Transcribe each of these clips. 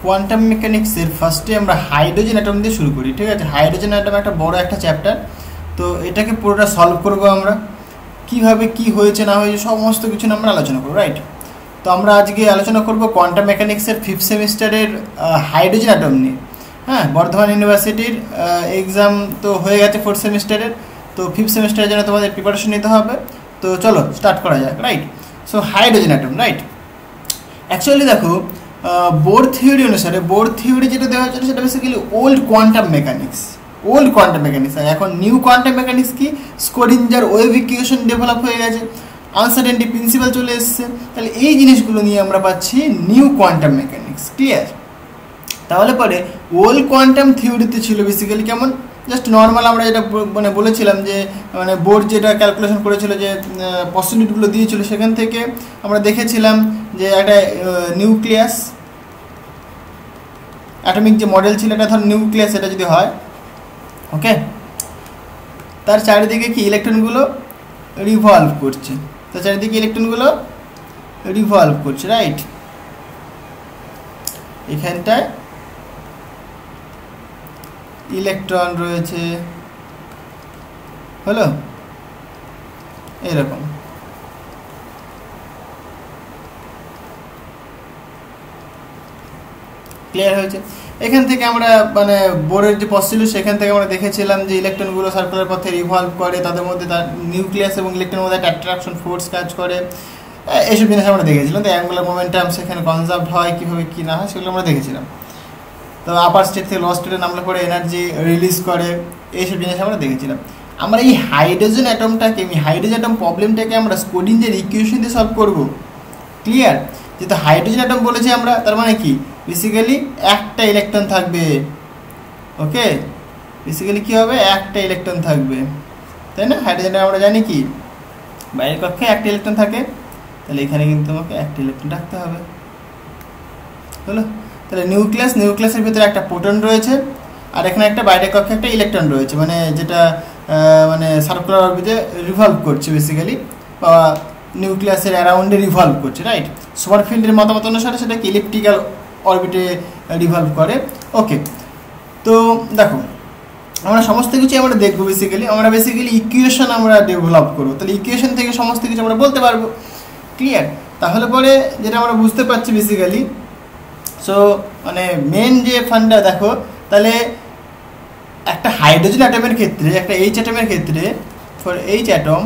Quantum মেকানিক্সের ফার্স্টে আমরা হাইড্রোজেন অ্যাটম দিয়ে শুরু করি, ঠিক আছে। হাইড্রোজেন অ্যাটম একটা বড় একটা চ্যাপ্টার, তো এটাকে পুরোটা সলভ করব আমরা, কিভাবে কি হয়েছে না হয়েছে সমস্ত কিছু আমরা আলোচনা করবো, রাইট। তো আমরা আজকে আলোচনা করব কোয়ান্টাম মেকানিক্সের 5th সেমিস্টারের হাইড্রোজেন অ্যাটম নিয়ে। হ্যাঁ, বর্ধমান ইউনিভার্সিটির এক্সাম তো হয়ে গেছে 4th সেমিস্টারের, তো 5th সেমিস্টারের জন্য তোমাদের প্রিপারেশন নিতে হবে। তো চলো স্টার্ট করা যাক, right. So hydrogen atom, right. Actually দেখো, বোর থিওরি অনুসারে, বোর থিওরি যেটা দেওয়া হয়েছিল সেটা বেসিক্যালি ওল্ড কোয়ান্টাম মেকানিক্স, আর এখন নিউ কোয়ান্টাম মেকানিক্স কি, স্ক্রোডিঞ্জার ওয়েভ ইকুয়েশন ডেভেলপ হয়ে গেছে, আনসার্টেনটি প্রিন্সিপাল চলে এসছে, তাহলে এই জিনিসগুলো নিয়ে আমরা পাচ্ছি নিউ কোয়ান্টাম মেকানিক্স, ক্লিয়ার। তাহলে পরে ওল্ড কোয়ান্টাম থিওরিতে ছিল বেসিক্যালি কেমন, জাস্ট নর্মাল আমরা যেটা মানে বলেছিলাম যে মানে বোর্ড যেটা ক্যালকুলেশন করেছিল, যে পসিবিলিটিগুলো দিয়েছিল, সেখান থেকে আমরা দেখেছিলাম যে একটা নিউক্লিয়াস অ্যাটমিক যে মডেল ছিল, এটা ধর নিউক্লিয়াস, এটা যদি হয়, ওকে, তার চারিদিকে কি ইলেকট্রনগুলো রিভলভ করছে, রাইট। এখানটায় ইলেকট্রন রয়েছে, হলো এরকম। ক্লিয়ার হয়েছে? এখান থেকে আমরা মানে বোরের যে পসিবিলিটি, সেখান থেকে আমরা দেখেছিলাম যে ইলেকট্রনগুলো সার্কুলার পথে রিভলভ করে, তাদের মধ্যে তার নিউক্লিয়াস এবং ইলেকট্রনের মধ্যে একটা অ্যাট্রাকশন ফোর্স কাজ করে, এইসব জিনিস আমরা দেখেছিলাম। তো অ্যাঙ্গুলার মোমেন্টাম সেখানে কনজার্ভ হয়, কীভাবে কী না হয় সেগুলো আমরা দেখেছিলাম। তো আপার স্টেট থেকে লোয়ার স্টেটে নামলে পরে এনার্জি রিলিজ করে, এইসব জিনিস আমরা দেখেছিলাম। আমরা এই হাইড্রোজেন অ্যাটমটাকে, হাইড্রোজেন অ্যাটম প্রবলেমটাকে আমরা স্ক্রোডিঞ্জার ইকুয়েশন দিয়ে সলভ করব, ক্লিয়ার। যেহেতু হাইড্রোজেন অ্যাটম বলেছি আমরা, তার মানে কি বেসিক্যালি একটা ইলেকট্রন থাকবে, ওকে, বেসিক্যালি কী হবে, একটা ইলেকট্রন থাকবে, তাই না। হাইড্রোজেনে আমরা জানি কি বাইরের কক্ষে একটা ইলেকট্রন থাকে, তাহলে এখানে কিন্তু আমাকে একটা ইলেকট্রন রাখতে হবে, হলো। তাহলে নিউক্লিয়াসের ভিতরে একটা প্রোটন রয়েছে, আর এখানে একটা বাইরের কক্ষে একটা ইলেকট্রন রয়েছে, মানে যেটা মানে সার্কুলার অরবিটে রিভলভ করছে বেসিক্যালি, বা নিউক্লিয়াসের অ্যারাউন্ডে রিভলভ করছে, রাইট। সোমারফিল্ডের মতামত অনুসারে সেটাকে ইলিপ্টিক্যাল অরবিটে রিভলভ করে, ওকে। তো দেখো, আমরা সমস্ত কিছু আমরা দেখবো, বেসিক্যালি ইকুয়েশন আমরা ডেভেলপ করবো, তাহলে ইকুয়েশন থেকে সমস্ত কিছু আমরা বলতে পারবো, ক্লিয়ার। তাহলে পরে যেটা আমরা বুঝতে পারছি বেসিক্যালি, সো মানে মেন যে ফান্ডা দেখো, তাহলে একটা হাইড্রোজেন অ্যাটমের ক্ষেত্রে, একটা এইচ অ্যাটমের ক্ষেত্রে, ফর এইচ অ্যাটম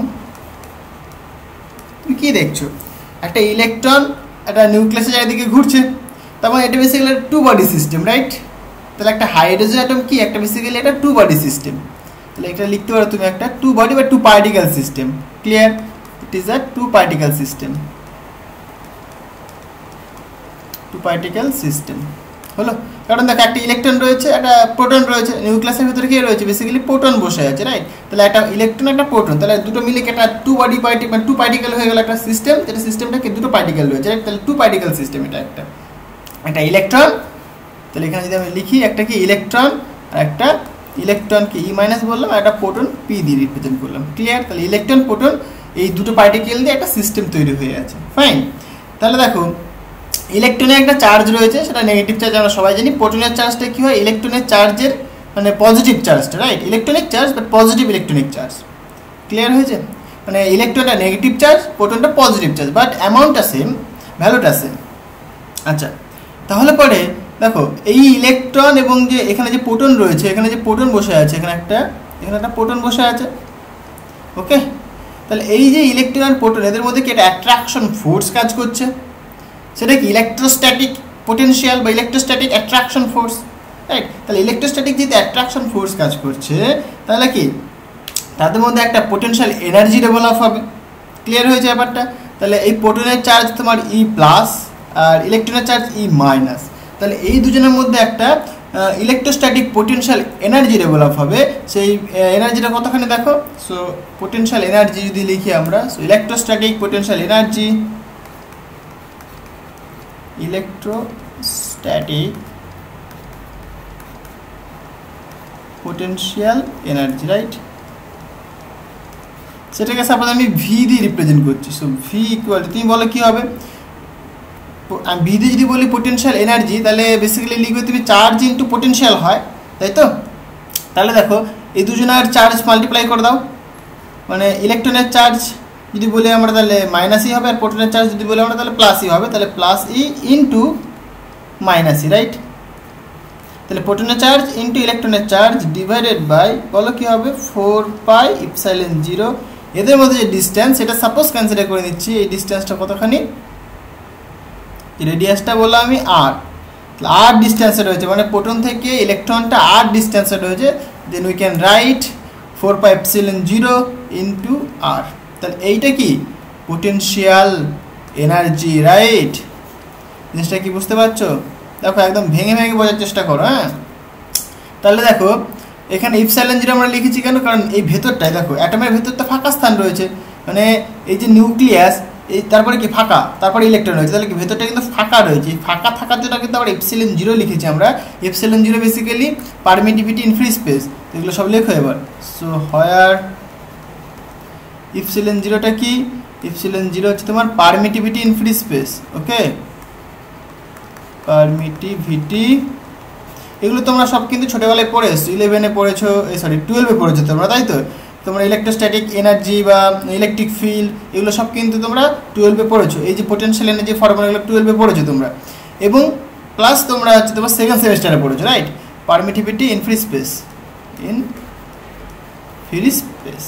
তুমি কী দেখছো, একটা ইলেকট্রন একটা নিউক্লিয়াসের চারিদিকে ঘুরছে, তার মানে এটা বেসিক্যালি একটা টু বডি সিস্টেম, রাইট। তাহলে একটা হাইড্রোজেন অ্যাটম কি, একটা বেসিক্যালি একটা টু বডি সিস্টেম, তাহলে এটা লিখতে পারো তুমি একটা টু বডি বা two particle system, clear. It is a two particle system, হলো। কারণ দেখো, একটা ইলেকট্রন রয়েছে, একটা প্রোটন রয়েছে, নিউক্লিয়াসের ভিতরে কে রয়েছে, বেসিক্যালি প্রোটন বসে আছে, রাইট। তাহলে একটা ইলেকট্রন একটা প্রোটন, তাহলে দুটো মিলে একটা টু পার্টিকেল হয়ে গেল একটা সিস্টেম, যেটা সিস্টেমটাকে দুটো পার্টিকেল রয়েছে, রাইট। তাহলে টু পার্টিকেল সিস্টেম, এটা একটা ইলেকট্রন, তাহলে এখানে যদি আমি লিখি একটা কি ইলেকট্রন, আর একটা ইলেকট্রনকে ই মাইনাস বললাম, আর একটা প্রোটন পি দিয়ে রিপ্রেজেন্ট করলাম, ক্লিয়ার। তাহলে ইলেকট্রন প্রোটন এই দুটো পার্টিকেল দিয়ে একটা সিস্টেম তৈরি হয়ে আছে, ফাইন। তাহলে দেখো, ইলেকট্রনে একটা চার্জ রয়েছে, সেটা নেগেটিভ চার্জ আমরা সবাই জানি। প্রোটনের চার্জটা কি হয়, ইলেকট্রনের চার্জের মানে পজিটিভ চার্জটা, right. Electronic charge but positive electronic charge, clear হয়েছে। মানে ইলেকট্রনটা নেগেটিভ চার্জ, প্রোটনটা পজিটিভ চার্জ, বাট অ্যামাউন্টটা সেম, ভ্যালুটা সেম। আচ্ছা, তাহলে পরে দেখো, এই ইলেকট্রন এবং যে এখানে যে প্রোটন রয়েছে, এখানে যে প্রোটন বসে আছে, এখানে একটা প্রোটন বসে আছে, ওকে। তাহলে এই যে ইলেকট্রন আর প্রোটন, এদের মধ্যে কি একটা অ্যাট্রাকশন ফোর্স কাজ করছে, সেটা কি ইলেকট্রোস্ট্যাটিক পোটেনশিয়াল বা ইলেকট্রোস্ট্যাটিক অ্যাট্রাকশন ফোর্স, রাইট। তাহলে ইলেকট্রোস্ট্যাটিক যেহেতু অ্যাট্রাকশন ফোর্স কাজ করছে, তাহলে কি তাদের মধ্যে একটা পোটেনশিয়াল এনার্জি ডেভেলপ হবে, ক্লিয়ার হয়েছে ব্যাপারটা। তাহলে এই প্রোটনের চার্জ তোমার ই প্লাস, আর ইলেকট্রনের চার্জ ই মাইনাস, তাহলে এই দুজনের মধ্যে একটা ইলেকট্রোস্ট্যাটিক পোটেনশিয়াল এনার্জি ডেভেলপ হবে। সেই এনার্জিটা কতখানি দেখো, সো পোটেনশিয়াল এনার্জি যদি লিখি আমরা, so electrostatic potential energy, right. সেটাকে সাপোজ আমি ভি দিয়ে রিপ্রেজেন্ট করছি, সো ভি ইকুয়াল, তুমি বলো কি হবে, আমি বিধি যদি বলি পোটেনশিয়াল এনার্জি, তাহলে বেসিক্যালি লিখবে তুমি চার্জ ইন্টু পোটেনশিয়াল হয়, তাই তো? তাহলে দেখো এই দুজনের চার্জ মাল্টিপ্লাই করে দাও, মানে ইলেকট্রনের চার্জ যদি বলি আমরা তাহলে মাইনাসই হবে, আর প্রোটনের চার্জ যদি বলি আমরা তাহলে প্লাসই হবে, তাহলে প্লাস ই ইন্টু মাইনাসই, রাইট? তাহলে প্রোটনের চার্জ ইন্টু ইলেকট্রনের চার্জ ডিভাইডেড বাই বলো কি হবে 4πε0। এদের মধ্যে যে ডিস্টেন্স সেটা সাপোজ কনসিডার করে নিচ্ছি, এই ডিস্টেন্সটা কতখানি, রেডিয়াসটা বললাম আমি আর আর ডিস্টেন্সে রয়েছে, মানে প্রোটন থেকে ইলেকট্রনটা আর ডিস্টেন্সে রয়েছে, then we can write 4πε0 into r. তাহলে এইটা কি পোটেনশিয়াল এনার্জি, রাইট? জিনিসটা কি বুঝতে পারছো? দেখো একদম ভেঙে ভেঙে বোঝার চেষ্টা করো, হ্যাঁ? তাহলে দেখো এখানে ε0 আমরা লিখেছি কেন, কারণ এই ভেতরটায় দেখো অ্যাটমের ভেতরটা ফাঁকা স্থান রয়েছে, মানে এই যে নিউক্লিয়াস, এই তারপরে কি ফাঁকা, তারপরে ইলেকট্রন রয়েছে, তাহলে কি ভেতরটা কিন্তু ফাঁকা রয়েছে, ফাঁকা থাকার জন্য কিন্তু আমরা ε0 লিখেছি আমরা। ε0 basically permittivity in free space, এগুলো সব লেখো এবার। সো হোয়ার ε0টা কি, ε0 হচ্ছে তোমার permittivity in free space, okay? Permittivity, এগুলো তোমরা সব কিন্তু ছোটোবেলায় পড়েছো, 11-এ পড়েছো, সরি 12-এ পড়েছো তোমরা, তাই তো? তোমরা ইলেকট্রোস্ট্যাটিক এনার্জি বা ইলেকট্রিক ফিল্ড এগুলো সব কিন্তু তোমরা 12-এ পড়েছো, এই যে পোটেনশিয়াল এনার্জি ফর্মুলাগুলো 12-এ পড়েছো তোমরা, এবং প্লাস তোমরা হচ্ছে তোমার সেকেন্ড সেমিস্টারে পড়েছো, right? Permittivity in free space, in free space.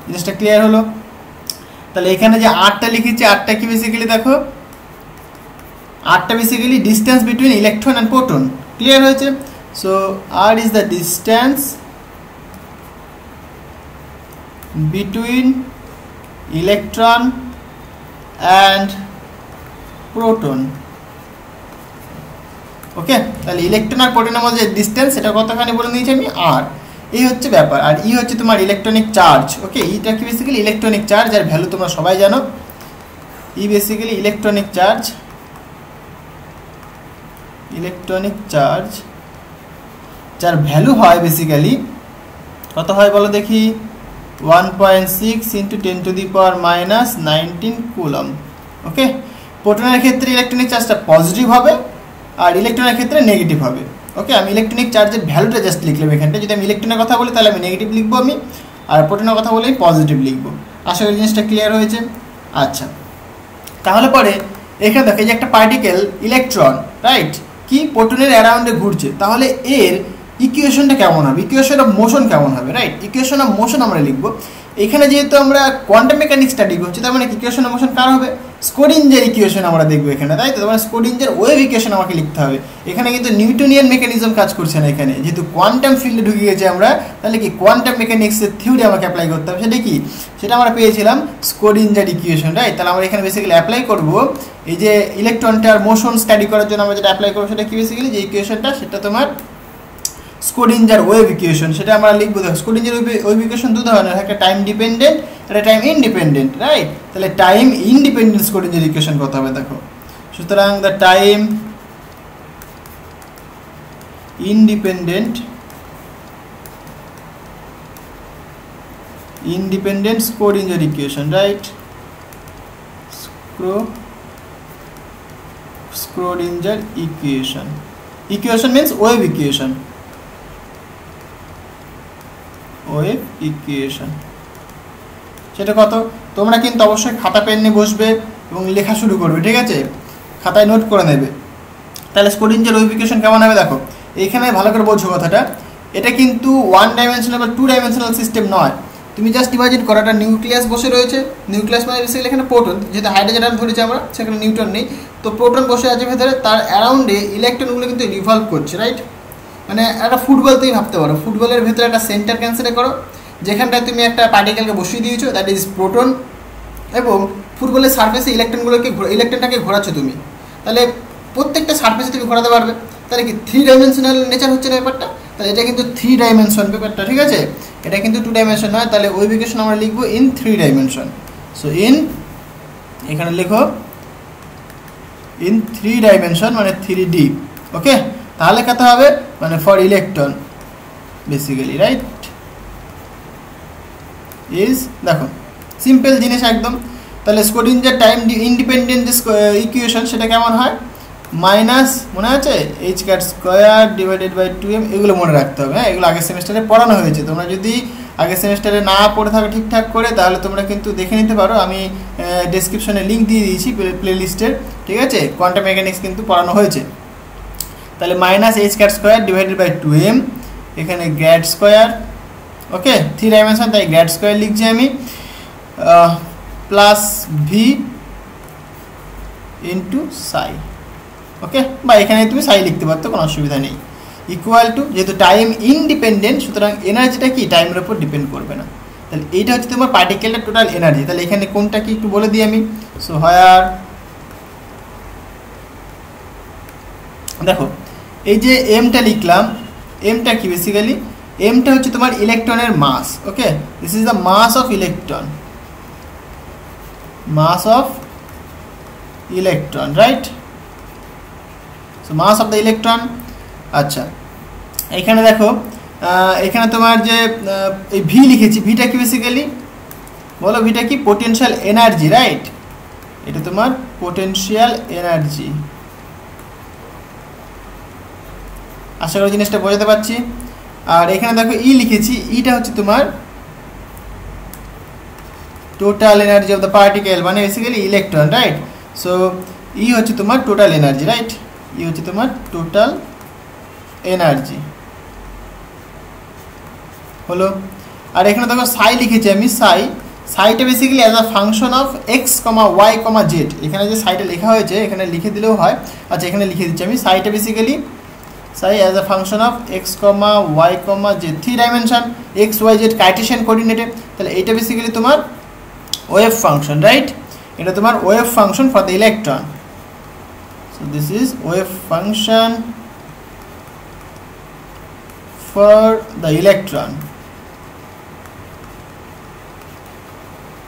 জিনিসটা ক্লিয়ার হলো? তাহলে এখানে যে আরটা লিখেছি, আরটা কি বেসিক্যালি দেখো, আরটা basically distance between electron and proton, clear হয়েছে? So r is the distance between electron and proton, okay? তাহলে ইলেকট্রন আর প্রোটনের মধ্যে ডিস্টেন্স সেটা কতখানি বলে নিয়েছি আমি, আর। এই হচ্ছে ব্যাপার। আর ই হচ্ছে তোমার ইলেকট্রনিক চার্জ, ওকে? ইটা কি বেসিক্যালি ইলেকট্রনিক চার্জ, আর ভ্যালু তোমরা সবাই জানো, e basically electronic charge, electronic charge যার ভ্যালু হয় বেসিক্যালি কত হয় বলো দেখি, 1.6 × 10⁻⁻19 কুলম, ওকে? প্রোটনের ক্ষেত্রে ইলেকট্রনিক চার্জটা পজিটিভ হবে, আর ইলেকট্রনের ক্ষেত্রে নেগেটিভ হবে, ওকে? আমি ইলেকট্রনিক চার্জের ভ্যালুটা জাস্ট লিখলাম এখানটা। যদি আমি ইলেকট্রনের কথা বলি তাহলে আমি নেগেটিভ লিখবো আমি, আর প্রোটনের কথা বলে আমি পজিটিভ লিখবো। আশা করি জিনিসটা ক্লিয়ার হয়েছে। আচ্ছা, তাহলে পরে এখানে দেখো এই যে একটা পার্টিকেল ইলেকট্রন, রাইট, কি প্রোটনের অ্যারাউন্ডে ঘুরছে, তাহলে এর ইকুয়েশনটা কেমন হবে, ইকুয়েশন অফ মোশন কেমন হবে, রাইট? ইকুয়েশন অফ মোশন আমরা লিখবো। এখানে যেহেতু আমরা কোয়ান্টাম মেকানিক্স স্টাডি করছি, তার মানে ইকুয়েশন অফ মোশন কার হবে, স্ক্রোডিঞ্জার ইকুয়েশন আমরা দেখবো এখানে, তাই তো? তোমার স্ক্রোডিঞ্জার ওয়েভ ইকুয়েশন আমাকে লিখতে হবে। এখানে কিন্তু নিউটনিয়ান মেকানিজম কাজ করছে না, এখানে যেহেতু কোয়ান্টাম ফিল্ডে ঢুকে গেছে আমরা, তাহলে কি কোয়ান্টাম মেকানিক্সের থিওরি আমাকে অ্যাপ্লাই করতে হবে। সেটা কি, সেটা আমরা পেয়েছিলাম স্ক্রোডিঞ্জার ইকুয়েশন, রাইট? তাহলে আমরা এখানে বেসিক্যালি অ্যাপ্লাই করবো এই যে ইলেকট্রনটার মোশন স্টাডি করার জন্য আমরা যেটা অ্যাপ্লাই করবো সেটা কি বেসিক্যালি যে ইকুয়েশনটা, সেটা তোমার স্ক্রোডিঞ্জার ওয়েভ ইকুয়েশন, সেটা আমরা লিখবো। দেখো স্ক্রোডিঞ্জার ওয়েভ ইকুয়েশন দু ধরনের, একটা টাইম ডিপেন্ডেন্ট, একটা টাইম ইনডিপেন্ডেন্ট, রাইট? তাহলে টাইম ইনডিপেন্ডেন্ট স্ক্রোডিঞ্জার ইকুয়েশন কত হবে দেখো। সুতরাং the time independent Schrodinger equation, right? Schrodinger equation, equation means wave equation, wave equation. সেটা কত, তোমরা কিন্তু অবশ্যই খাতা পেন নিয়ে বসবে এবং লেখা শুরু করবে, ঠিক আছে? খাতায় নোট করে নেবে। তাহলে স্ক্রোডিঞ্জার ওয়েভ ইকুয়েশন কেমন হবে দেখো, এইখানে ভালো করে বোঝো কথাটা। এটা কিন্তু 1 ডাইমেনশনাল বা 2 ডাইমেনশনাল সিস্টেম নয়। তুমি জাস্ট ইমাজিন করো একটা নিউক্লিয়াস বসে রয়েছে, নিউক্লিয়াস মানে বেসিক্যালি এখানে প্রোটন, যেহেতু হাইড্রোজেন অ্যাটম ধরেছি আমরা, সেখানে নিউট্রন নেই, তো প্রোটন বসে আছে ভেতরে, তার অ্যারাউন্ডে ইলেকট্রনগুলো কিন্তু রিভলভ করছে, রাইট? মানে একটা ফুটবল তুমি ভাবতে পারো, ফুটবলের ভেতরে একটা সেন্টার কনসিডার করো, যেখানটায় তুমি একটা পার্টিকেলকে বসিয়ে দিয়েছো, দ্যাট ইজ প্রোটন, এবং ফুটবলের সার্ফেসে ইলেকট্রনটাকে ঘোরাচ্ছ তুমি, তাহলে প্রত্যেকটা সার্ফেসে তুমি ঘোরাতে পারবে। তাহলে কি 3 ডাইমেনশনাল নেচার হচ্ছে না ব্যাপারটা? তাহলে এটা কিন্তু 3 ডাইমেনশন ব্যাপারটা, ঠিক আছে? এটা কিন্তু 2 ডাইমেনশন নয়। তাহলে ওয়েভ ইকুয়েশন আমরা লিখবো ইন 3 ডাইমেনশন। সো ইন, এখানে লিখো ইন 3 ডাইমেনশন, মানে 3D, ওকে? তাহলে কত হবে, মানে for electron basically, right? Is, দেখো সিম্পল জিনিস একদম। তাহলে স্ক্রোডিঞ্জার টাইম ইন্ডিপেন্ডেন্ট যে ইকুয়েশন সেটা কেমন হয়, মাইনাস মনে আছে H cut square divided by 2m, এগুলো মনে রাখতে হবে। হ্যাঁ, এগুলো আগের সেমিস্টারে পড়ানো হয়েছে। তোমরা যদি আগের সেমিস্টারে না পড়ে থাকো ঠিকঠাক করে, তাহলে তোমরা কিন্তু দেখে নিতে পারো, আমি ডেসক্রিপশনে লিঙ্ক দিয়ে দিয়েছি প্লেলিস্টের, ঠিক আছে। কোয়ান্টাম মেকানিক্স কিন্তু পড়ানো হয়েছে। তাহলে minus H cut square divided by 2m, এখানে গ্র্যাড স্কোয়ার, ওকে 3 ডাইমেনশন তাই গ্র্যাড স্কোয়ার লিখছি আমি, প্লাস ভি ইন্টু সাই, ওকে, বা এখানে তুমি সাই লিখতে পারতো, কোনো অসুবিধা নেই। ইকুয়াল টু, যেহেতু টাইম ইনডিপেন্ডেন্ট সুতরাং এনার্জিটা কি টাইমের উপর ডিপেন্ড করবে না। তাহলে এইটা হচ্ছে তোমার পার্টিকেলটার টোটাল এনার্জি। তাহলে এখানে কোনটা কি একটু বলে দিই আমি। সো হায়ার দেখো এই যে এমটা লিখলাম, এমটা কি বেসিক্যালি, এমটা হচ্ছে তোমার ইলেকট্রনের mass, okay, this is the mass of electron, mass of electron, right. So mass of the electron. আচ্ছা, এখানে দেখো এখানে তোমার যে এই ভি লিখেছি, ভিটা কি বেসিক্যালি বলো, ভিটা কি পোটেনশিয়াল এনার্জি, রাইট। এটা তোমার পোটেনশিয়াল এনার্জি। আশা করি জিনিসটা বোঝাতে পারছি। আর এখানে দেখো ই লিখেছি, ইটা হচ্ছে তোমার total energy of the particle, মানে বেসিক্যালি ইলেকট্রন, রাইট। সো ই হচ্ছে তোমার টোটাল এনার্জি, রাইট, ই হচ্ছে তোমার টোটাল এনার্জি হলো। আর এখানে দেখো সাই লিখেছি আমি, সাইটা basically as a function of x comma y comma z. এখানে যে সাইটা লেখা হয়েছে এখানে লিখে দিলেও হয়। আচ্ছা, এখানে লিখে দিচ্ছি আমি, সাইটা basically psi as a function of x comma y comma z, 3 dimension, x y z Cartesian কোঅর্ডিনেটে। তাহলে এইটা বেসিক্যালি তোমার ওয়েভ ফাংশন, রাইট, এটা তোমার wave function for the electron. So this is wave function for the electron,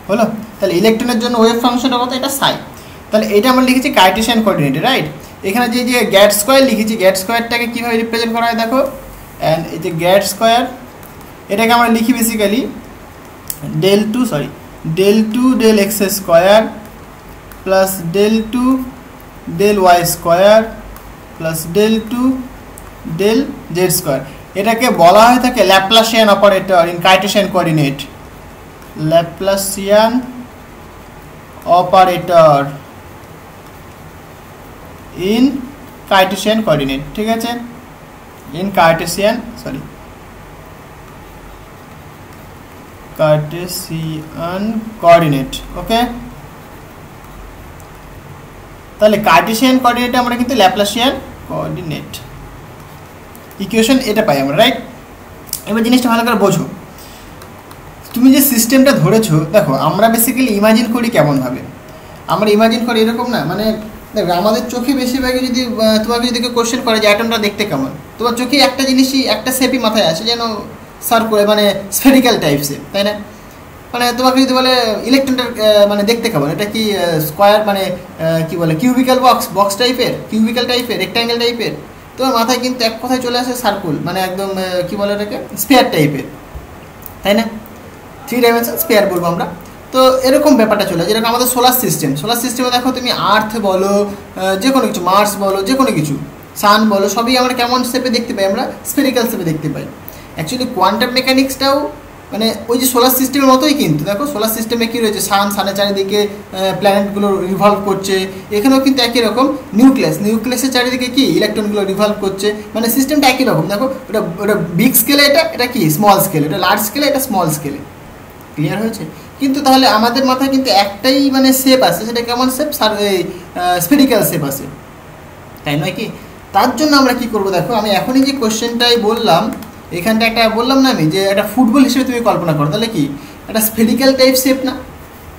হলো। তাহলে ইলেকট্রনের জন্য ওয়েভ ফাংশনটা কত, এটা সাই। তাহলে এটা আমরা লিখেছি কার্টেশিয়ান কোঅর্ডিনেটে, রাইট। এখানে যে গ্যাড স্কোয়ার লিখেছি, গ্যাড স্কোয়ারটাকে কীভাবে রিপ্রেজেন্ট করা হয় দেখো, অ্যান্ড এই যে গ্যাড স্কোয়ার এটাকে আমরা লিখি basically del 2 del x square plus del 2 del y square plus del 2 del z square. এটাকে বলা হয়ে থাকে Laplacian operator in Kardashian coordinate, Laplacian operator in Kardashian coordinate, ঠিক আছে, ইন কার্টেশিয়ান কোঅর্ডিনেট, ওকে। তাহলে কার্টেশিয়ান কোঅর্ডিনেটে আমরা কিন্তু ল্যাপ্লাসিয়ান কোঅর্ডিনেট ইকুয়েশন এটা পাই আমরা, রাইট। এবার জিনিসটা ভালো করে বোঝো, তুমি যে সিস্টেমটা ধরেছো, দেখো আমরা বেসিক্যালি ইমাজিন করি কেমনভাবে, আমরা ইমাজিন করি এরকম না, মানে দেখো আমাদের চোখে বেশিরভাগই যদি তোমাকে যদি কেউ কোশ্চেন করে যে অ্যাটমটা দেখতে কেমন, তোমার চোখে একটা জিনিসই, একটা শেপই মাথায় আসে, যেন সার্কুলার মানে স্ফেরিক্যাল টাইপসের, তাই না। মানে তোমাকে যদি বলে ইলেকট্রনটা মানে দেখতে কেমন, এটা কি স্কোয়ার মানে কি বলে কিউবিক্যাল বক্স টাইপের, কিউবিক্যাল টাইপের, রেক্ট্যাঙ্গেল টাইপের, তোমার মাথায় কিন্তু এক কথায় চলে আসে সার্কুল, মানে একদম কি বলে এটাকে স্পেয়ার টাইপের, তাই না, 3 ডাইমেনশন স্পেয়ার বলবো আমরা। তো এরকম ব্যাপারটা চলে, যেরকম আমাদের সোলার সিস্টেমে দেখো তুমি আর্থ বলো, যে কোনো কিছু, মার্স বলো, যে কোনো কিছু, সান বলো, সবই আমরা কেমন শেপে দেখতে পাই, আমরা স্ফেরিক্যাল শেপে দেখতে পাই। অ্যাকচুয়ালি কোয়ান্টাম মেকানিক্সটাও মানে ওই যে সোলার সিস্টেমের মতোই, কিন্তু দেখো সোলার সিস্টেমে কী রয়েছে, সানের চারিদিকে প্ল্যানেটগুলো রিভলভ করছে, এখানেও কিন্তু একই রকম নিউক্লিয়াসের চারিদিকে কি ইলেকট্রনগুলো রিভলভ করছে, মানে সিস্টেমটা একই রকম। দেখো ওটা বিগ স্কেলে, এটা কি স্মল স্কেলে, এটা লার্জ স্কেলে, এটা স্মল স্কেলে, ক্লিয়ার হয়েছে। কিন্তু তাহলে আমাদের মাথায় কিন্তু একটাই মানে শেপ আছে, সেটা কেমন শেপ, স্ফেরিক্যাল শেপ আছে, তাই নয় কি। তার জন্য আমরা কি করব, দেখো আমি এখনই যে কোশ্চেনটাই বললাম, এখানটা একটা বললাম না আমি, যে একটা ফুটবল হিসেবে তুমি কল্পনা করো, তাহলে কি একটা স্ফেরিক্যাল টাইপ শেপ না।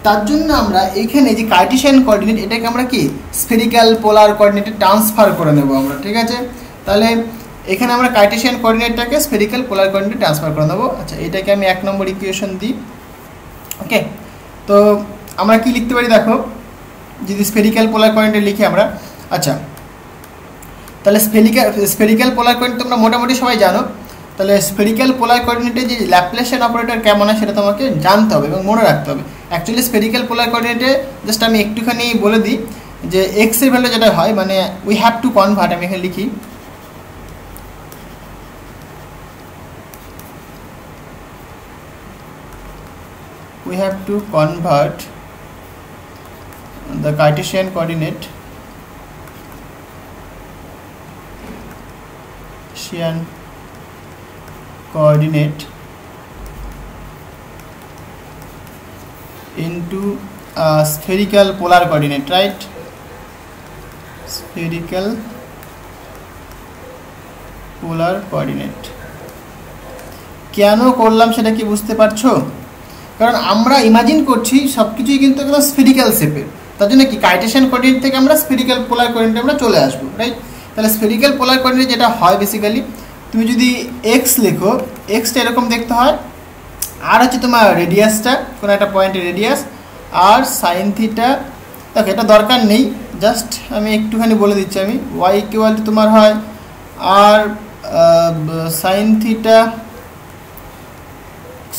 তার জন্য আমরা এইখানে যে কার্টেশিয়ান কোঅর্ডিনেট, এটাকে আমরা কি স্ফেরিক্যাল পোলার কোঅর্ডিনেটে ট্রান্সফার করে নেব আমরা, ঠিক আছে। তাহলে এখানে আমরা কার্টেশিয়ান কোঅর্ডিনেটটাকে স্ফেরিক্যাল পোলার কোঅর্ডিনেটে ট্রান্সফার করে নেব। আচ্ছা, এটাকে আমি 1 নম্বর ইকুয়েশন দিই, ওকে। তো আমরা কি লিখতে পারি দেখো, যদি স্ফেরিক্যাল পোলার কোঅর্ডিনেটে লিখি আমরা, আচ্ছা তাহলে স্ফেরিক্যাল পোলার কোঅর্ডিনেট তোমরা মোটামুটি সবাই জানো। তাহলে স্ফেরিক্যাল পোলার কোঅর্ডিনেটে যে ল্যাপ্লাসিয়ান অপারেটর কেমন হয় সেটা তোমাকে জানতে হবে এবং মনে রাখতে হবে। অ্যাকচুয়ালি স্ফেরিক্যাল পোলার কোঅর্ডিনেটে জাস্ট আমি একটুখানি বলে দিই যে এক্স এর ভ্যালু যেটা হয় মানে উই হ্যাভ টু কনভার্ট, আমি এখানে লিখি we have to convert the Cartesian coordinate into a spherical polar coordinate, right? Spherical polar coordinate কেন করলাম সেটা কি বুঝতে পারছো? কারণ আমরা ইমাজিন করছি সব কিছুই কিন্তু একদম স্ফেরিক্যাল শেপের, তার জন্য কি কার্টেশিয়ান কোঅর্ডিনেট থেকে আমরা স্ফেরিক্যাল পোলার কোঅর্ডিনেটে আমরা চলে আসবো, রাইট? তাহলে স্ফেরিক্যাল পোলার কোঅর্ডিনেট যেটা হয় বেসিক্যালি তুমি যদি এক্স লেখো, এক্সটা এরকম দেখতে হয়, আর হচ্ছে তোমার রেডিয়াসটা কোনো একটা পয়েন্টের রেডিয়াস, আর সাইন থিটা, দেখো এটা দরকার নেই, জাস্ট আমি একটুখানি বলে দিচ্ছি আমি, ওয়াই ইকুয়াল টু তোমার হয় r sine theta,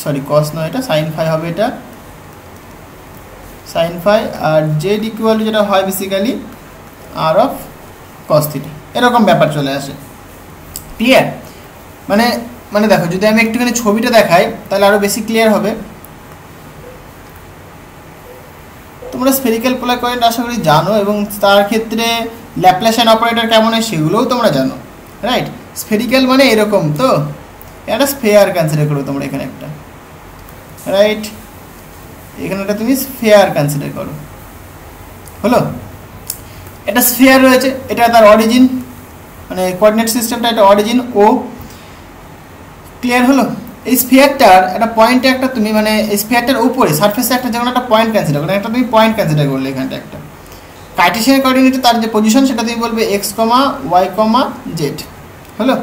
sorry cos নয়, এটা সাইন ফাই হবে, এটা সাইন ফাই, আর জেড ইকুয়াল টু যেটা হয় basically r of cos theta, এরকম ব্যাপার চলে আসে। ক্লিয়ার? মানে মানে দেখো যদি আমি একটুখানি ছবিটা দেখাই তাহলে আরও বেশি ক্লিয়ার হবে। তোমরা স্ফেরিক্যাল পোলার কোঅর্ডিনেট আশা করি জানো, এবং তার ক্ষেত্রে ল্যাপ্লাসিয়ান অপারেটর কেমন হয় সেগুলোও তোমরা জানো, রাইট? স্ফেরিক্যাল মানে এরকম, তো একটা স্ফেয়ার কনসিডার করো তোমরা এখানে একটা, রাইট? এখানে একটা তুমি স্ফেয়ার কনসিডার করো, হলো? এটা স্ফেয়ার রয়েছে, এটা তার অরিজিন, মানে কোঅর্ডিনেট সিস্টেমটা এটা অরিজিন ও। ক্লিয়ার হলো? এই স্ফিয়ারটার একটা পয়েন্টে একটা তুমি মানে এই স্ফিয়ারটার উপরে সারফেসে একটা যেমন একটা পয়েন্ট কনসিডার করো, একটা তুমি পয়েন্ট কনসিডার করলে এখানটা একটা কার্টেশিয়ান কোঅর্ডিনেটে তার যে পজিশন সেটা তুমি বলবে x comma y comma Z, হলো?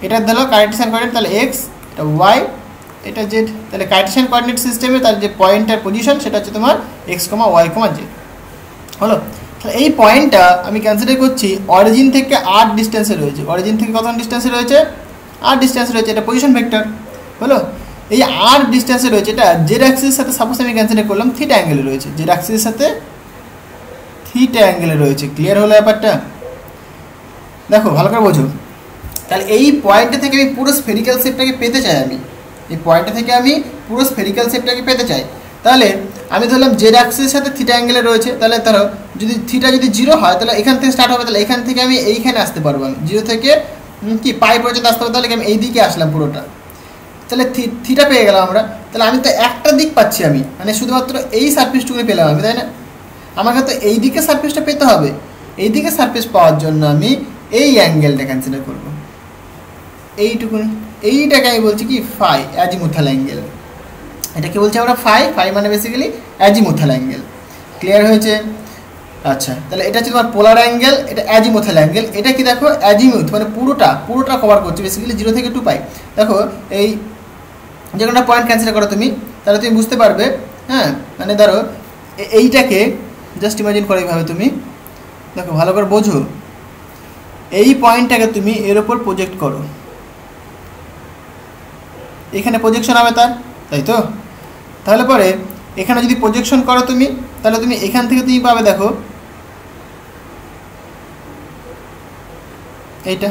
এটা দিলো কার্টেশিয়ান কোঅর্ডিনেট, তাহলে এক্স, এটা ওয়াই, এটা জেড। তাহলে কার্টেশিয়ান কোঅর্ডিনেট সিস্টেমে তার যে পয়েন্টের পজিশন সেটা হচ্ছে তোমার x comma y comma Z, হলো? তাহলে এই পয়েন্টটা আমি কনসিডার করছি অরিজিন থেকে আর ডিস্টেন্সে রয়েছে, অরিজিন থেকে কত ডিস্টেন্সে রয়েছে? আর ডিস্টেন্সে রয়েছে, এটা পজিশন ভেক্টর, হলো? এই আর ডিস্টেন্সে রয়েছে, এটা জেড অ্যাক্সিসের সাথে সাপোজ আমি কনসিডার করলাম থিটা অ্যাঙ্গেলে রয়েছে, জেড অ্যাক্সিসের সাথে থিটা অ্যাঙ্গেলে রয়েছে। ক্লিয়ার হলো ব্যাপারটা? দেখো ভালো করে বোঝো। তাহলে এই পয়েন্টটা থেকে আমি পুরো স্ফেরিক্যাল শেপটাকে পেতে চাই, আমি এই পয়েন্টটা থেকে আমি পুরো স্ফেরিক্যাল শেপটাকে পেতে চাই, তাহলে আমি ধরলাম জেড অ্যাক্সিসের সাথে থিটা অ্যাঙ্গেলে রয়েছে, তাহলে ধরো যদি থিটা যদি 0 হয় তাহলে এখান থেকে স্টার্ট হবে, তাহলে এখান থেকে আমি এইখানে আসতে পারবো, আমি 0 থেকে কি পাই পর্যন্ত আসতে পারবো, তাহলে আমি এই দিকে আসলাম পুরোটা, তাহলে থিটা পেয়ে গেলাম আমরা। তাহলে আমি তো একটা দিক পাচ্ছি, আমি মানে শুধুমাত্র এই সারফেসটুকুনি পেলাম আমি, তাই না? আমাকে তো এই দিকে সারফেসটা পেতে হবে, এই দিকে সারফেস পাওয়ার জন্য আমি এই অ্যাঙ্গেলটা কনসিডার করব, এইটুকুনি, এইটাকে আমি বলছি কি ফাই, অ্যাজিমুথাল অ্যাঙ্গেল। এটা কি বলছি আমরা? ফাই, ফাই মানে বেসিক্যালি অ্যাজিমুথাল অ্যাঙ্গেল। ক্লিয়ার হয়েছে? আচ্ছা, তাহলে এটা হচ্ছে তোমার পোলার অ্যাঙ্গেল, এটা অ্যাজিমুথাল অ্যাঙ্গেল। এটা কি দেখো অ্যাজিমুথ মানে পুরোটা কভার করছে বেসিক্যালি 0 থেকে 2 পাই। দেখো এই যে কোনো পয়েন্ট কনসিডার করো তুমি, তাহলে তুমি বুঝতে পারবে, হ্যাঁ? মানে ধরো এইটাকে জাস্ট ইমাজিন করো এইভাবে, তুমি দেখো ভালো করে বোঝো, এই পয়েন্টটাকে তুমি এর ওপর প্রজেক্ট করো, এখানে প্রজেকশন হবে তার, তাই তো? তাহলে পরে এখানে যদি প্রজেকশন করো তুমি, তাহলে তুমি এখান থেকে তুমি পাবে দেখো এইটা।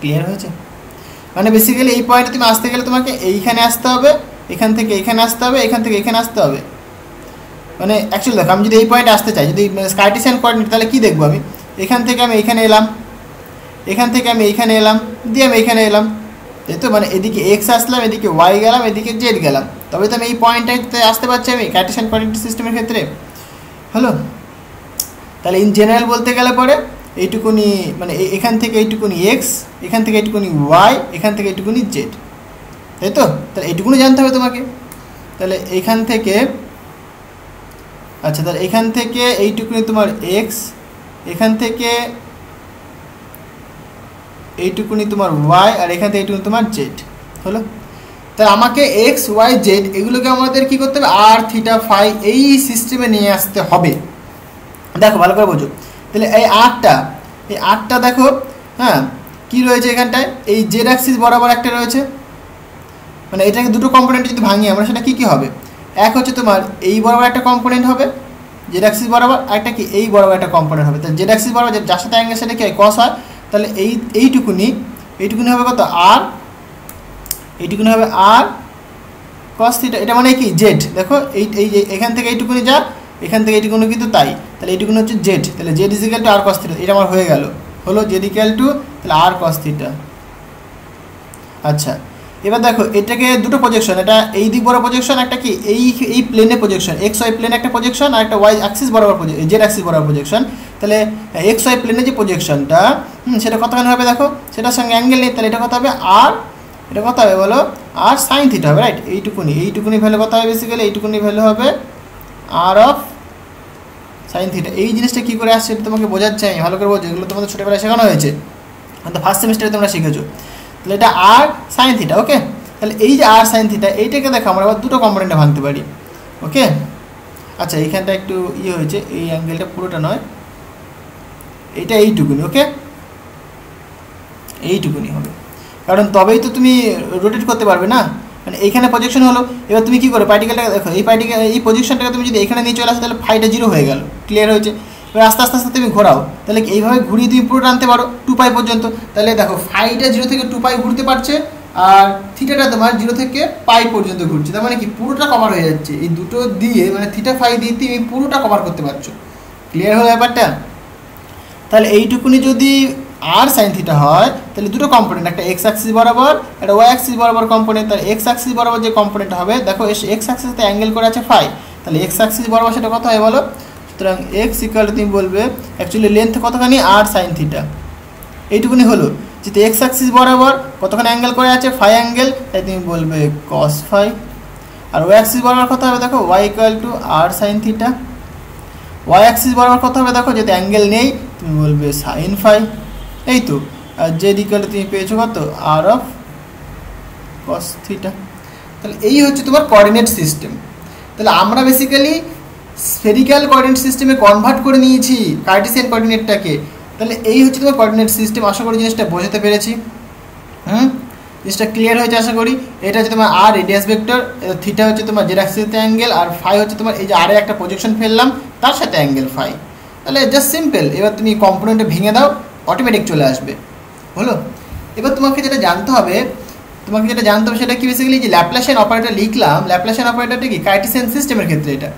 ক্লিয়ার হয়েছে? মানে বেসিক্যালি এই পয়েন্টে তুমি আসতে গেলে তোমাকে এইখানে আসতে হবে, এখান থেকে এখানে আসতে হবে, এখান থেকে এখানে আসতে হবে। মানে অ্যাকচুয়ালি দেখো আমি যদি এই পয়েন্টে আসতে চাই, যদি কার্টেসিয়ান কোঅর্ডিনেট, তাহলে কি দেখবো আমি? এখান থেকে আমি এখানে এলাম, এখান থেকে আমি এইখানে এলাম, দিয়ে আমি এইখানে এলাম, তাই তো? মানে এদিকে এক্স আসলাম, এদিকে ওয়াই গেলাম, এদিকে জেড গেলাম, তবে তো আমি এই পয়েন্টটাতে আসতে পারছি আমি কার্টেসিয়ান কোঅর্ডিনেট সিস্টেমের ক্ষেত্রে, হলো? তাহলে ইন জেনারেল বলতে গেলে পরে এইটুকুনি মানে এখান থেকে এইটুকুনি এক্স, এখান থেকে এইটুকুনি ওয়াই, এখান থেকে এইটুকুনি জেড, তাই তো? তাহলে এইটুকুনি জানতে হবে তোমাকে। তাহলে এইখান থেকে, আচ্ছা তাহলে এখান থেকে এইটুকুনি তোমার এক্স, এখান থেকে এইটুকুনি তোমার ওয়াই, আর এখান থেকে এইটুকুনি তোমার জেড, হলো? তাহলে আমাকে এক্স ওয়াই জেড এগুলোকে আমাদের কী করতে হবে? আর থিটা ফাই এই সিস্টেমে নিয়ে আসতে হবে। দেখো ভালো করে বোঝো, তাহলে এই আটটা দেখো, হ্যাঁ কী রয়েছে এখানটায়? এই জেড অ্যাক্সিস বরাবর একটা রয়েছে, মানে এটাকে দুটো কম্পোনেন্ট যদি ভাঙি আমরা, সেটা কী কী হবে? এক হচ্ছে তোমার এই বরাবর একটা কম্পোনেন্ট হবে জেড অ্যাক্সিস বরাবর, একটা কি এই বরাবর একটা কম্পোনেন্ট হবে। তাহলে জেড অ্যাক্সিস বরাবর যার সাথে অ্যাঙ্গেল সেটা কি হয় কস হয়, তাহলে এইটুকুনি হবে কত আর, এইটুকুনি হবে আর কস থিটা, এটা মানে কি জেড। দেখো এই যে এখান থেকে এইটুকুনি যা, এখান থেকে এইটুকুনি কিন্তু তাই, তাহলে এইটুকুনি হচ্ছে জেড, তাহলে Z is equal to r cos theta, এটা আমার হয়ে গেল, হলো জেড ইকুয়াল টু তাহলে আর কস থিটা। আচ্ছা এবার দেখো এটাকে দুটো প্রজেকশন, এটা এই দিক বরাবর প্রজেকশন, একটা কি এই প্লেনে প্রজেকশন, এক্স ওয়াই প্লেনে একটা প্রজেকশন, আর একটা ওয়াই অ্যাক্সিস বরাবর জেড অ্যাক্সিস বরাবর প্রজেকশন। তাহলে এক্স ওয়াই প্লেনে যে প্রজেকশনটা সেটা কতখানি হবে দেখো, সেটার সঙ্গে অ্যাঙ্গেল নেই, তাহলে এটা কত হবে আর, এটা কত হবে বলো আর সাইন থিটা হবে, রাইট। এইটুকুনি ভ্যালু কত হবে বেসিক্যালি, এইটুকুনি ভ্যালু হবে আর অফ সাইন থিটা। এই জিনিসটা কী করে আসছে তোমাকে বোঝাচ্ছে, আমি ভালো করে বলছি, এগুলো তোমাদের ছোটোবেলায় শেখানো হয়েছে, অর্থাৎ ফার্স্ট সেমিস্টারে তোমরা শিখেছো। তাহলে এটা আর সাইন থিটা, ওকে। তাহলে এই যে আর সাইন থিটা এইটাকে দেখো আমরা আবার দুটো কম্পোনেন্টে ভাঙতে পারি, ওকে। আচ্ছা এইখানটা একটু হয়েছে, এই অ্যাঙ্গেলটা পুরোটা নয়, এইটা এইটুকুনি, ওকে, এইটুকুনি হবে, কারণ তবেই তো তুমি রোটেট করতে পারবে না, মানে এইখানে প্রজেকশন হলো। এবার তুমি কী করো পার্টিকেলটাকে দেখো, এই পজিশনটাকে তুমি যদি এখানে নিয়ে চলে আসো তাহলে ফাইটা জিরো হয়ে গেল, ক্লিয়ার হয়েছে। এবার আস্তে আস্তে আস্তে তুমি ঘোরাও, তাহলে এইভাবে ঘুরিয়ে তুমি পুরোটা আনতে পারো 2π পর্যন্ত। তাহলে দেখো ফাইটা 0 থেকে 2π ঘুরতে পারছে, আর থিটাটা তোমার 0 থেকে π পর্যন্ত ঘুরছে, তার মানে কি পুরোটা কভার হয়ে যাচ্ছে এই দুটো দিয়ে, মানে থিটা ফাই দিয়ে তুমি পুরোটা কভার করতে পারছো, ক্লিয়ার হলো ব্যাপারটা। তাহলে এইটুকুনি যদি আর সাইন থিটা হয় তাহলে দুটো কম্পোনেন্ট, একটা এক্স অ্যাক্সিস বরাবর একটা ওয়াই অ্যাক্সিস বরাবর কম্পোনেন্ট। তাহলে এক্স অ্যাক্সিস বরাবর যে কম্পোনেন্ট হবে দেখো এক্স অ্যাক্সিসতে অ্যাঙ্গেল করে আছে ফাই, তাহলে এক্স অ্যাক্সিস বরাবর সেটা কত হয় বলো, সুতরাং এক্স ইকুয়াল তুমি বলবে অ্যাকচুয়ালি লেন্থ কতখানি আর সাইন থিটা, এইটুকুনি হলো। যেহেতু এক্স অ্যাক্সিস বরাবর কতখানি অ্যাঙ্গেল করে আছে ফাই অ্যাঙ্গেল, তাই তুমি বলবে কস ফাই। আর ওয়াই অ্যাক্সিস বরাবর কত হবে দেখো Y equal to r sine theta. Y axis বরাবর কত হবে দেখো, যদি অ্যাঙ্গেল নেই তুমি বলবে সাইন ফাই, এই তো। আর জেড ইকুয়াল তুমি পেয়েছো কত আর অফ কস থিটা। তাহলে এই হচ্ছে তোমার কোঅর্ডিনেট সিস্টেম। তাহলে আমরা বেসিক্যালি স্ফেরিক্যাল কোঅর্ডিনেট সিস্টেমে কনভার্ট করে নিয়েছি কার্টেসিয়ান কোঅর্ডিনেটটাকে। তাহলে এই হচ্ছে তোমার কোঅর্ডিনেট সিস্টেম, আশা করি জিনিসটা বোঝাতে পেরেছি, জিনিসটা ক্লিয়ার হয়েছে আশা করি। এটা হচ্ছে তোমার আর রেডিয়াস ভেক্টর, থিটা হচ্ছে তোমার জেড অ্যাক্সিসে অ্যাঙ্গেল, আর ফাই হচ্ছে তোমার এই যে আরে একটা প্রজেকশন ফেললাম তার সাথে অ্যাঙ্গেল ফাই। তাহলে জাস্ট সিম্পল, এবার তুমি কম্পোনেন্টে ভেঙে দাও অটোমেটিক চলে আসবে, হলো। এবার তোমাকে যেটা জানতে হবে সেটা কি বেসিক্যালি যে ল্যাপ্লাসিয়ান অপারেটর লিখলাম, ল্যাপ্লাসিয়ান অপারেটরটা কি কার্টেসিয়ান সিস্টেমের ক্ষেত্রে এটা।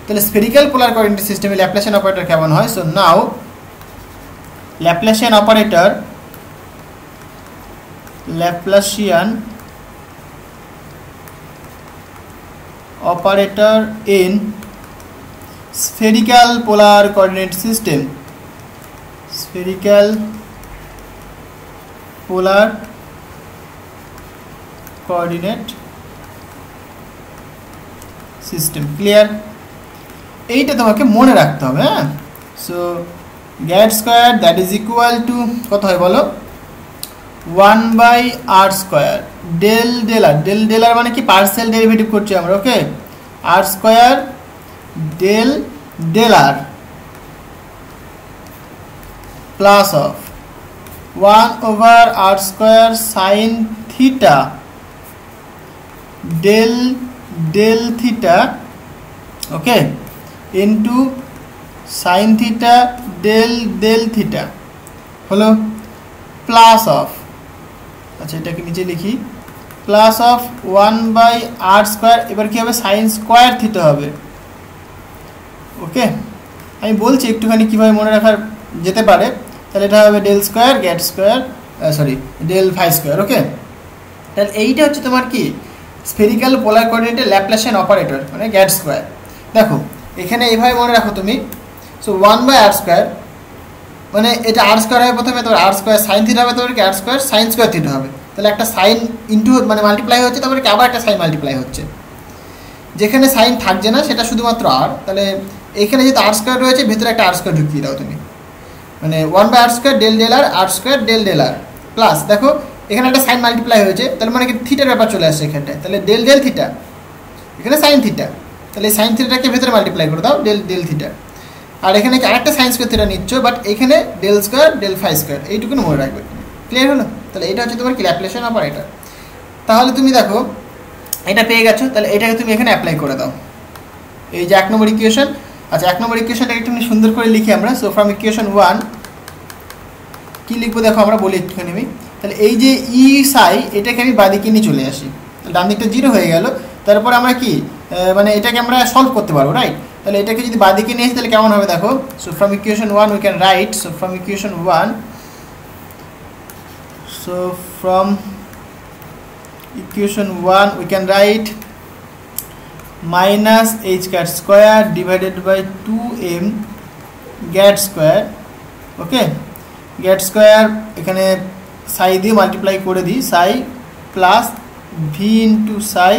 তাহলে স্ফেরিক্যাল পোলার কোঅর্ডিনেট সিস্টেমে ল্যাপ্লাসিয়ান অপারেটর কেমন হয়, so now Laplacian operator in spherical polar coordinate system, spherical polar coordinate system, clear। এইটা তোমাকে মনে রাখতে হবে, হ্যাঁ। So grad square that is equal to কত হয় বলো 1/r² ডেল আর মানে কি পার্সিয়াল ডেরিভেটিভ করছি আমরা, okay. r² del r plus of 1/r² sine theta del theta, okay, into sine theta del theta হলো প্লাস অফ, আচ্ছা এটাকে নিচে লিখি, প্লাস অফ 1/r², এবার কি হবে সাইন স্কোয়ার থিটা হবে, ওকে। আমি বলছি একটুখানি কীভাবে মনে রাখার যেতে পারে। তাহলে এটা হবে del square grad square, sorry del phi square, okay. তাহলে এইটা হচ্ছে তোমার কি স্ফেরিক্যাল পোলার কোঅর্ডিনেটের ল্যাপ্লাসিয়ান অপারেটর মানে গ্যাড স্কোয়ার। দেখো এখানে এইভাবে মনে রাখো তুমি, সো 1/r², মানে এটা r² হবে প্রথমে, তারপর r² সাইন থিটা হবে, তারপরে কি r² সাইন স্কোয়ার থিটা হবে। তাহলে একটা সাইন ইন্টু মানে মাল্টিপ্লাই হচ্ছে, তারপরে কি আবার একটা সাইন মাল্টিপ্লাই হচ্ছে, যেখানে সাইন থাকছে না সেটা শুধুমাত্র আর। তাহলে এখানে যেহেতু r² রয়েছে ভেতরে একটা r² ঢুকিয়ে দাও তুমি, মানে 1/r² ডেল আর r² ডেল আর প্লাস, দেখো এখানে একটা সাইন মাল্টিপ্লাই হয়েছে, তাহলে মানে কি থিটার ব্যাপার চলে আসছে এখানটায়। তাহলে ডেল থিটা, এখানে সাইন থিটা, তাহলে এই সাইন থিটাটাকে ভেতরে মাল্টিপ্লাই করে দাও ডেল থিটা। আর এখানে কি আরেকটা সাইন স্কোয়ার থিটা নিচ্ছ, বাট এখানে del square del phi square, এইটুকুনি মনে রাখবে, ক্লিয়ার হলো। তাহলে এটা হচ্ছে তোমার কি ল্যাপ্লাসিয়ান অপারেটর। তাহলে তুমি দেখো এটা পেয়ে গেছো, তাহলে এটাকে তুমি এখানে অ্যাপ্লাই করে দাও। এই যে 1 নম্বর ইকুয়েশন। আচ্ছা 1 নম্বর ইকুয়েশনটাকে একটু সুন্দর করে লিখি আমরা। সো ফ্রম ইকুয়েশন 1 কি লিখবো দেখো, আমরা বলি একটুখানি আমি। তাহলে এই যে ই সাই এটাকে আমি বাদিকে নিয়ে চলে আসি, ডান দিকটা 0 হয়ে গেল। তারপর আমরা কি মানে এটাকে আমরা সলভ করতে পারবো, রাইট? তাহলে এটাকে যদি বাদিকে নিয়ে আসি তাহলে কেমন হবে দেখো। So from equation 1 we can right, so from equation 1, so from equation 1 we can write minus h cat square divided by 2m get square, okay, get square এখানে psi দিয়ে মাল্টিপ্লাই করে দিই, psi plus v into psi,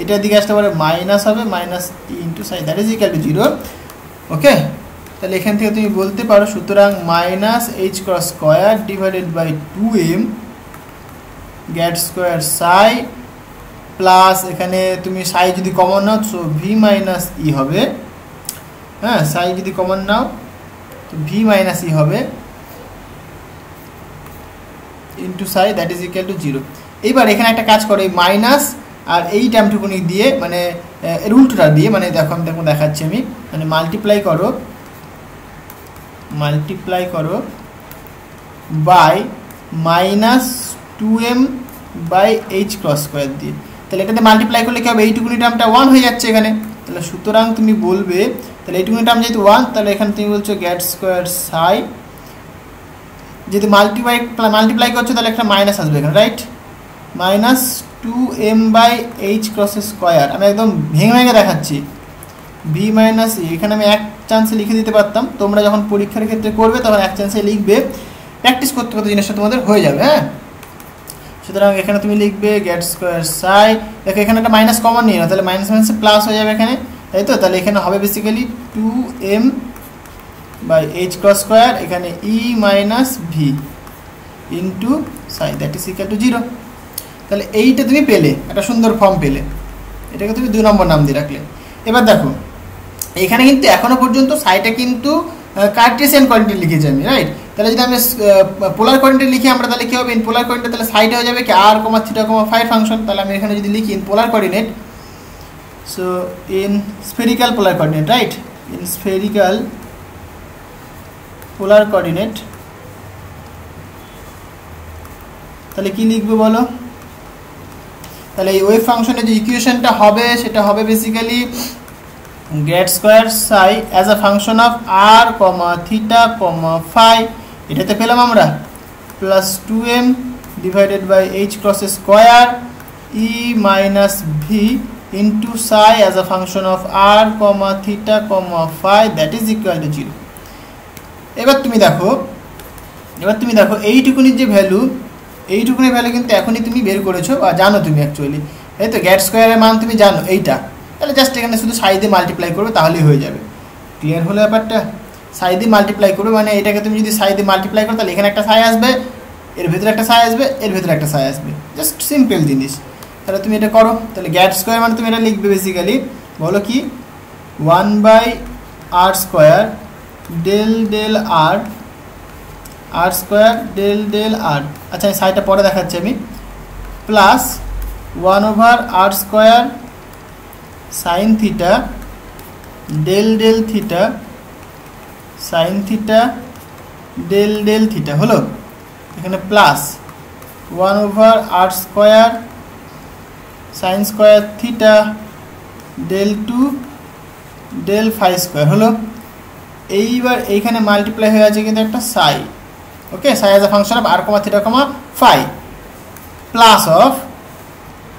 এটা দিকে আসতে পারে minus হবে, minus e into psi, that is equal to 0, okay. তাহলে এখান থেকে তুমি বলতে পারো সুতরাং minus H cross square divided by 2m grad square psi plus এখানে তুমি সাই যদি কমন নাও সো ভি মাইনাস ই হবে, হ্যাঁ সাই যদি কমন নাও তো ভি মাইনাস ই হবে into psi, that is equal to 0। এইবার এখানে একটা কাজ করো, এই মাইনাস আর এই টার্মটুকুনি দিয়ে মানে এর উল্টোটা দিয়ে, মানে দেখো আমি দেখাচ্ছি আমি, মানে মাল্টিপ্লাই করো by minus 2m by H cross square দিয়ে। তাহলে এটাতে মাল্টিপ্লাই করলে কি হবে, এইটুকুনি টার্মটা 1 হয়ে যাচ্ছে এখানে। তাহলে সুতরাং তুমি বলবে, তাহলে এইটুকুনি টার্ম যেহেতু 1, তাহলে এখানে তুমি বলছো গেট স্কোয়ার সাই, যদি মাল্টিপ্লাই করছো তাহলে একটা মাইনাস আসবে এখানে, right? Minus 2m by H cross square, আমি একদম ভেঙে দেখাচ্ছি, ভি মাইনাস ই, এখানে আমি এক চান্সে লিখে দিতে পারতাম, তোমরা যখন পরীক্ষার ক্ষেত্রে করবে তখন এক চান্সে লিখবে, প্র্যাকটিস করতে করতে জিনিসটা তোমাদের হয়ে যাবে, হ্যাঁ। সুতরাং এখানে তুমি লিখবে গেট স্কোয়ার সাই, দেখো এখানে একটা মাইনাস কমন নিয়ে নাও, তাহলে মাইনাস মাইনাসে প্লাস হয়ে যাবে এখানে, তাই তো? তাহলে এখানে হবে basically 2m by H cross square, এখানে E minus V into psi, that is equal to 0। তাহলে এইটা তুমি পেলে, একটা সুন্দর ফর্ম পেলে, এটাকে তুমি 2 নম্বর নাম দিয়ে রাখলে। এবার দেখো এখানে কিন্তু এখনো পর্যন্ত সাইটা কিন্তু কার্টেসিয়ান কোঅর্ডিনেট লিখেছি আমি, রাইট? তাহলে যদি আমি পোলার কোঅর্ডিনেট লিখি আমরা, তাহলে কি হবে ইন পোলার কোঅর্ডিনেট, তাহলে সাইটা হয়ে যাবে কি r, থিটা, ফাই ফাংশন। তাহলে আমি এখানে যদি লিখি in polar coordinate, so in spherical polar coordinate, right? In spherical polar coordinate, তাহলে কি লিখবে বলো? তাহলে এই ওয়েভ ফাংশনের যে ইকুয়েশনটা হবে সেটা হবে basically get square psi as a function of r, theta, phi, এটাতে পেলাম আমরা, plus 2m divided by H cross square E minus V into psi as a function of r, theta, phi, that is equal to 0। এবার তুমি দেখো এইটুকুনির যে value, এইটুকুনি value কিন্তু এখনই তুমি বের করেছো বা জানো তুমি অ্যাকচুয়ালি, এই তো গেট স্কোয়ারের মান তুমি জানো এইটা, তাহলে জাস্ট এখানে শুধু সাই দিয়ে মাল্টিপ্লাই করবে তাহলেই হয়ে যাবে। ক্লিয়ার হলো ব্যাপারটা? সাই দিয়ে মাল্টিপ্লাই করবে মানে এটাকে তুমি যদি সাই দিয়ে মাল্টিপ্লাই করো তাহলে এখানে একটা সাই আসবে, এর ভিতরে একটা সাই আসবে, এর ভিতরে একটা সাই আসবে, জাস্ট সিম্পল জিনিস। তাহলে তুমি এটা করো, তাহলে গেট স্কোয়ার মানে তুমি এটা লিখবে বেসিক্যালি, বলো কি 1 by r square del r square del r, আচ্ছা এই সাইডটা পরে দেখাচ্ছি আমি, plus 1 over r square sine theta del theta sine theta del theta হলো, এখানে plus 1 over r square sine square theta del phi square হলো। এইবার এইখানে মাল্টিপ্লাই হয়ে আছে কিন্তু একটা psi, okay, psi as a function of r, theta, phi, plus of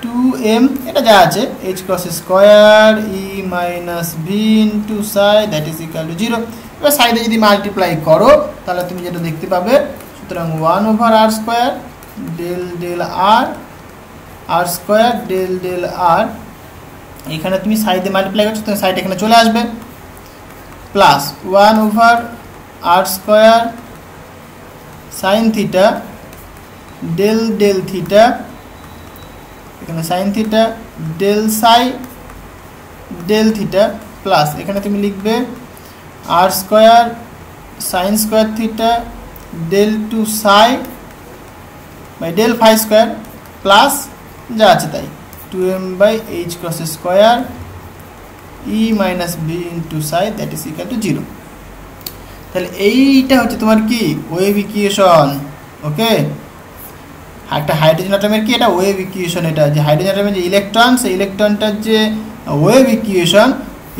2m, এটা যা আছে H cross square E minus V into psi, that is equal to 0। এবার সাইডে যদি মাল্টিপ্লাই করো তাহলে তুমি যেটা দেখতে পাবে, সুতরাং 1 over r square del r square del আর, এখানে তুমি সাইডে মাল্টিপ্লাই করছো তুমি সাইড এখানে চলে আসবে, plus 1 over r square sine theta del theta, এখানে sine theta del psi del theta, plus এখানে তুমি লিখবে r square sine square theta del two psi by del phi square, plus যা আছে তাই 2m/h cos square e minus b into psi that is equal to 0. তাহলে এইটা হচ্ছে তোমার কি ওয়েভ ইকুয়েশন। ওকে, একটা হাইড্রোজেন অ্যাটমের কি এটা ওয়েভ ইকুয়েশন, এটা যে হাইড্রোজেন অ্যাটমের যে ইলেকট্রন, সেই ইলেকট্রনটার যে wave equation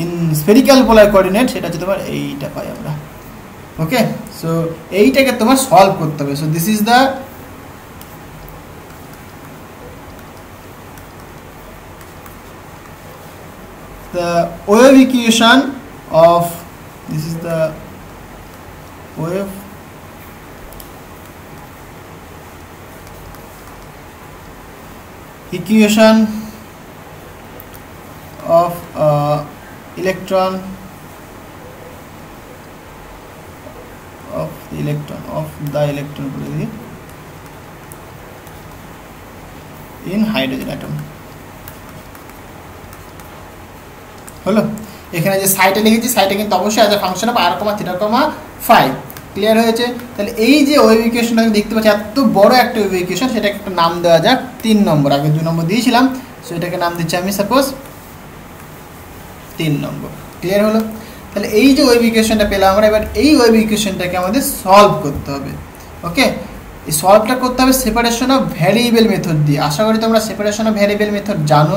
in spherical polar coordinate, সেটা হচ্ছে তোমার এইটা পাই আমরা। ওকে, সো এইটাকে তোমার সলভ করতে হবে। So this is the wave equation of, this is the wave equation of electron in hydrogen atom. হলো, এখানে যে সাইটে লিখেছি সাইটে কিন্তু অবশ্যই আছে ফাংশন অফ r, θ, ক্লিয়ার হয়েছে। তাহলে এই যে ওয়েভ ইকুয়েশনটা দেখতে পাচ্ছি এত বড় একটা ওয়েভ ইকুয়েশন, সেটাকে একটা নাম দেওয়া যাক 3 নম্বর, আগে 2 নম্বর দিয়েছিলাম, সো এটাকে নাম দিচ্ছি আমি সাপোজ 3 নম্বর। ক্লিয়ার হলো? তাহলে এই যে ওয়েভ ইকুয়েশনটা পেলাম আমরা, এবার এই ওয়েভ ইকুয়েশনটাকে আমাদের সলভ করতে হবে। ওকে, এই সলভটা করতে হবে সেপারেশন অফ ভ্যারিয়েবল মেথড দিয়ে। আশা করি তোমরা সেপারেশন অফ ভ্যারিয়েবল মেথড জানো,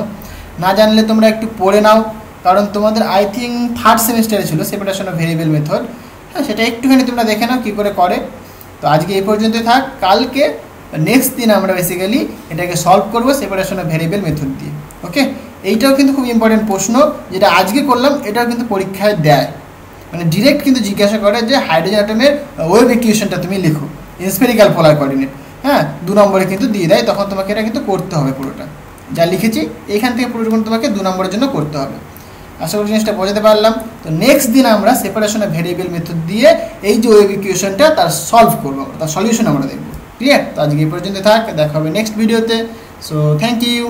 না জানলে তোমরা একটু পড়ে নাও, কারণ তোমাদের আই থিঙ্ক 3rd সেমিস্টারে ছিল সেপারেশন অফ ভ্যারিয়েবল মেথড। হ্যাঁ, সেটা একটুখানি তোমরা দেখে নাও কী করে করে। তো আজকে এই পর্যন্ত থাক, কালকে নেক্সট দিন আমরা বেসিক্যালি এটাকে সলভ করবো সেপারেশন অফ ভ্যারিয়েবল মেথড দিয়ে। ওকে, এইটাও কিন্তু খুব ইম্পর্টেন্ট প্রশ্ন, যেটা আজকে করলাম এটাও কিন্তু পরীক্ষায় দেয়, মানে ডিরেক্ট কিন্তু জিজ্ঞাসা করে যে হাইড্রোজেন অ্যাটমের ওয়েভ ইকুয়েশনটা তুমি লিখো ইন স্ফেরিক্যাল পোলার কোঅর্ডিনেট। হ্যাঁ, 2 নম্বরে কিন্তু দিয়ে দেয়, তখন তোমাকে এটা কিন্তু করতে হবে পুরোটা যা লিখেছি এইখান থেকে পুরোটা তোমাকে 2 নম্বরের জন্য করতে হবে। আশা করি জিনিসটা বোঝাতে পারলাম। তো নেক্সট দিন আমরা সেপারেশন অফ ভ্যারিয়েবল মেথড দিয়ে এই যে ওয়েভ ইকুয়েশনটা তার সলভ করবো, তার সলিউশন আমরা দেখবো। ক্লিয়ার? তো আজকে এই পর্যন্ত থাক, দেখা হবে নেক্সট ভিডিওতে। So thank you.